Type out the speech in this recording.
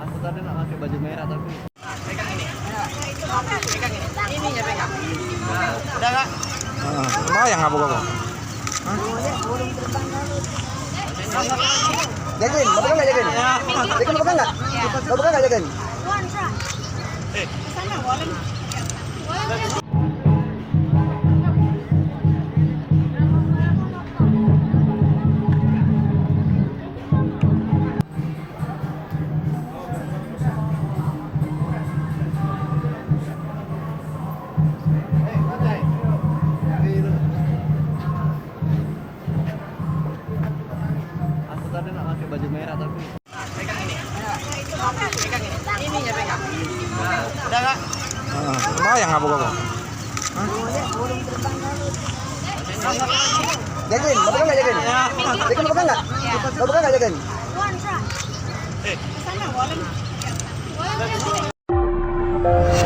Aku tadi nak pakai baju merah tapi. Pegang ini. Pegang ini. Ininya pegang. Udah nggak? Lumayan nggak buka? Jagain, mau pegang nggak jagain? Jagain mau pegang nggak? Mau pegang nggak jagain? Aku tadi nak pakai baju merah tapi. Pegang ini. Pegang ini. Ininya pegang. Udah nggak? Lumayan nggak buka? Jagain, mau pegang nggak jagain? Jagain mau pegang nggak? Mau pegang nggak jagain? Eh.